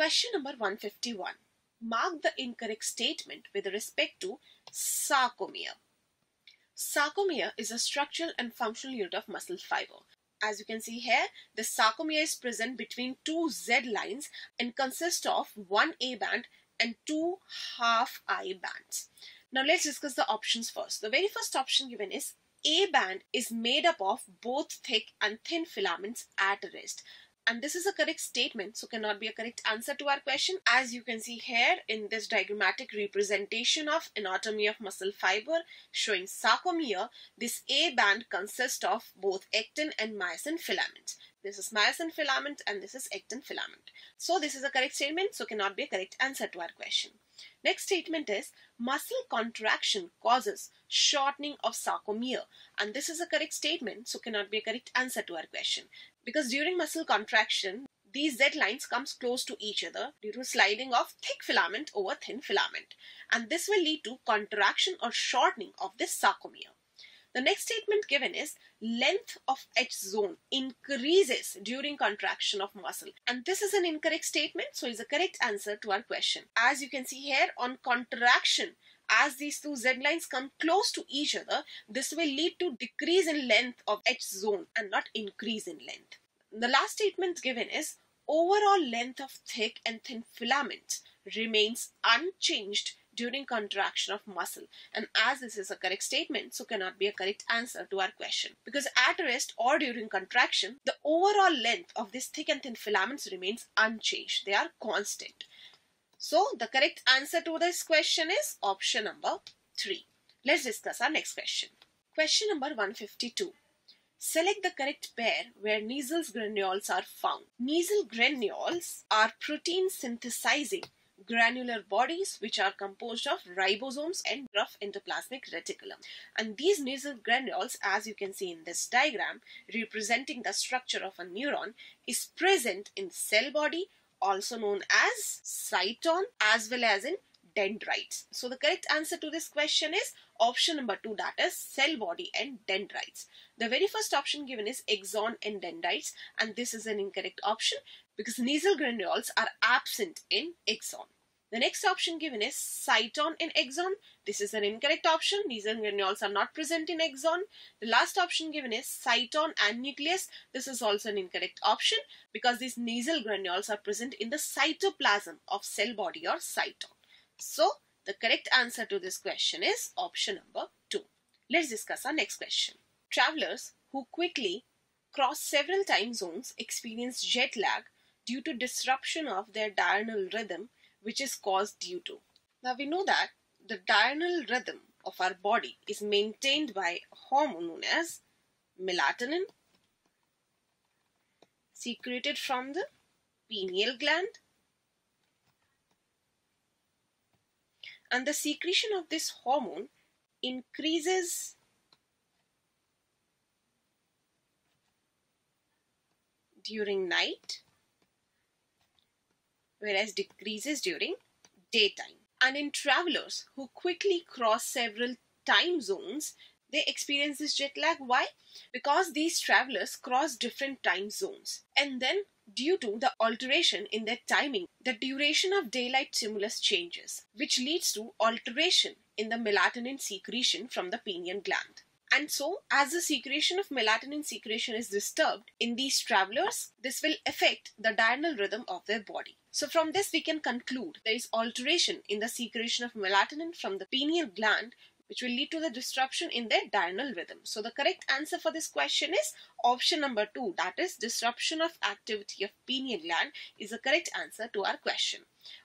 Question number 151. Mark the incorrect statement with respect to sarcomere. Sarcomere is a structural and functional unit of muscle fiber. As you can see here, the sarcomere is present between two Z lines and consists of one A band and two half I bands. Now let's discuss the options first. The very first option given is A band is made up of both thick and thin filaments at rest. And this is a correct statement, so cannot be a correct answer to our question. As you can see here in this diagrammatic representation of anatomy of muscle fiber showing sarcomere, this A band consists of both actin and myosin filaments. This is myosin filament and this is actin filament. So this is a correct statement, so cannot be a correct answer to our question. Next statement is muscle contraction causes shortening of sarcomere, and this is a correct statement, so cannot be a correct answer to our question. Because during muscle contraction, these Z lines comes close to each other due to sliding of thick filament over thin filament, and this will lead to contraction or shortening of this sarcomere. The next statement given is length of H zone increases during contraction of muscle, and this is an incorrect statement, so is a correct answer to our question. As you can see here, on contraction, as these two Z lines come close to each other, this will lead to decrease in length of H zone and not increase in length. The last statement given is overall length of thick and thin filaments remains unchanged during contraction of muscle, and as this is a correct statement, so cannot be a correct answer to our question, because at rest or during contraction, the overall length of these thick and thin filaments remains unchanged. They are constant. So the correct answer to this question is option number 3. Let's discuss our next question. Question number 152. Select the correct pair where Neisel's granules are found. Neisel granules are protein synthesizing granular bodies which are composed of ribosomes and rough endoplasmic reticulum. And these Neisel granules, as you can see in this diagram representing the structure of a neuron, is present in cell body, also known as cytosol, as well as in dendrites. So the correct answer to this question is option number 2, that is cell body and dendrites. The very first option given is axon and dendrites, and this is an incorrect option because Neisel granules are absent in axon. The next option given is cytosol and axon. This is an incorrect option. Neisel granules are not present in axon. The last option given is cytosol and nucleus. This is also an incorrect option because these Neisel granules are present in the cytoplasm of cell body or cytosol. So the correct answer to this question is option number 2. Let's discuss our next question. Travelers who quickly cross several time zones experience jet lag due to disruption of their diurnal rhythm, which is caused due to. Now we know that the diurnal rhythm of our body is maintained by a hormone known as melatonin, secreted from the pineal gland, and the secretion of this hormone increases during night, whereas decreases during daytime. And in travelers who quickly cross several time zones, they experience this jet lag. Why? Because these travelers cross different time zones, and then due to the alteration in their timing, the duration of daylight stimulus changes, which leads to alteration in the melatonin secretion from the pineal gland. And so, as the secretion of melatonin secretion is disturbed in these travelers, this will affect the diurnal rhythm of their body. So from this we can conclude there is alteration in the secretion of melatonin from the pineal gland, which will lead to the disruption in their diurnal rhythm. So the correct answer for this question is option number 2, that is disruption of activity of pineal gland is the correct answer to our question.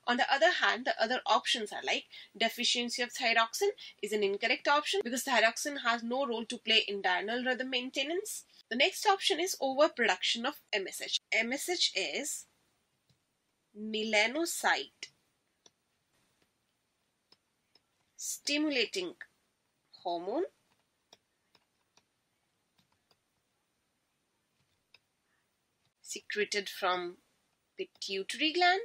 On the other hand, the other options are like deficiency of thyroxine is an incorrect option because thyroxine has no role to play in diurnal rhythm maintenance. The next option is overproduction of MSH. MSH is melanocyte stimulating hormone secreted from pituitary gland.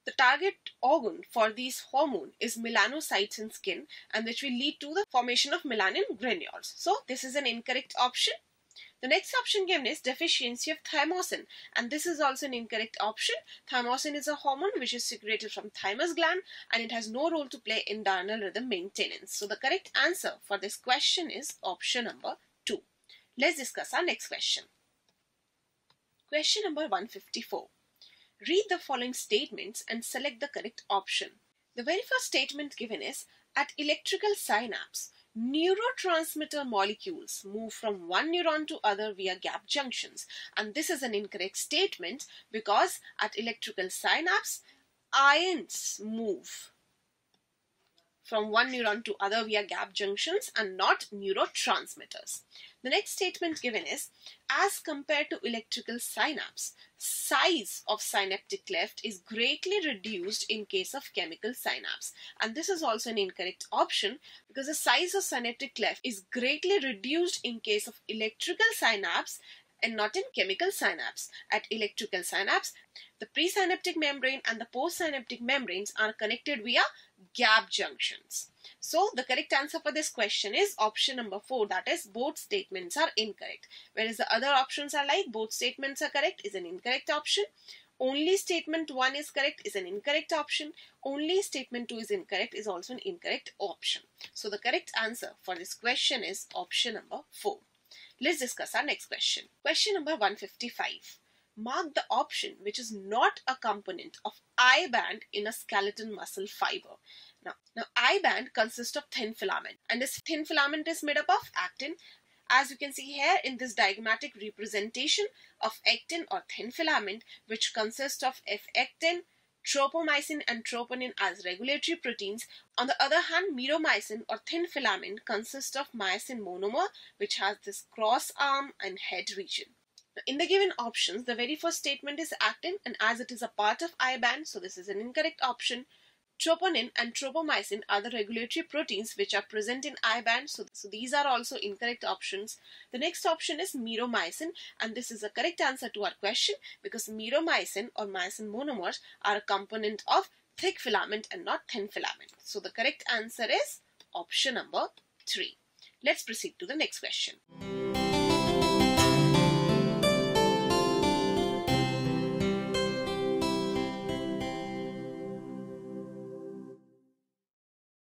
The target organ for these hormone is melanocytes in skin, and which will lead to the formation of melanin granules. So this is an incorrect option. The next option given is deficiency of thymosin, and this is also an incorrect option. Thymosin is a hormone which is secreted from thymus gland and it has no role to play in diurnal rhythm maintenance. So the correct answer for this question is option number 2. Let's discuss our next question. Question number 154. Read the following statements and select the correct option. The very first statement given is, at electrical synapse, neurotransmitter molecules move from one neuron to other via gap junctions. And this is an incorrect statement because at electrical synapse, ions move from one neuron to other via gap junctions and not neurotransmitters. The next statement given is, as compared to electrical synapse, size of synaptic cleft is greatly reduced in case of chemical synapse. And this is also an incorrect option because the size of synaptic cleft is greatly reduced in case of electrical synapse and not in chemical synapse. At electrical synapse, the presynaptic membrane and the postsynaptic membranes are connected via gap junctions. So the correct answer for this question is option number 4, that is both statements are incorrect. Whereas the other options are like both statements are correct is an incorrect option. Only statement 1 is correct is an incorrect option. Only statement 2 is incorrect is also an incorrect option. So the correct answer for this question is option number 4. Let's discuss our next question. Question number 155. Mark the option which is not a component of I band in a skeleton muscle fiber. Now I band consists of thin filament, and this thin filament is made up of actin. As you can see here in this diagrammatic representation of actin or thin filament, which consists of F-actin, tropomyosin and troponin as regulatory proteins. On the other hand, meromycin or thin filament consists of myosin monomer, which has this cross arm and head region. Now, in the given options, the very first statement is actin, and as it is a part of I band, so this is an incorrect option. Troponin and tropomyosin are the regulatory proteins which are present in I band, so these are also incorrect options. The next option is meromycin, and this is a correct answer to our question because meromycin or myosin monomers are a component of thick filament and not thin filament. So the correct answer is option number 3. Let's proceed to the next question.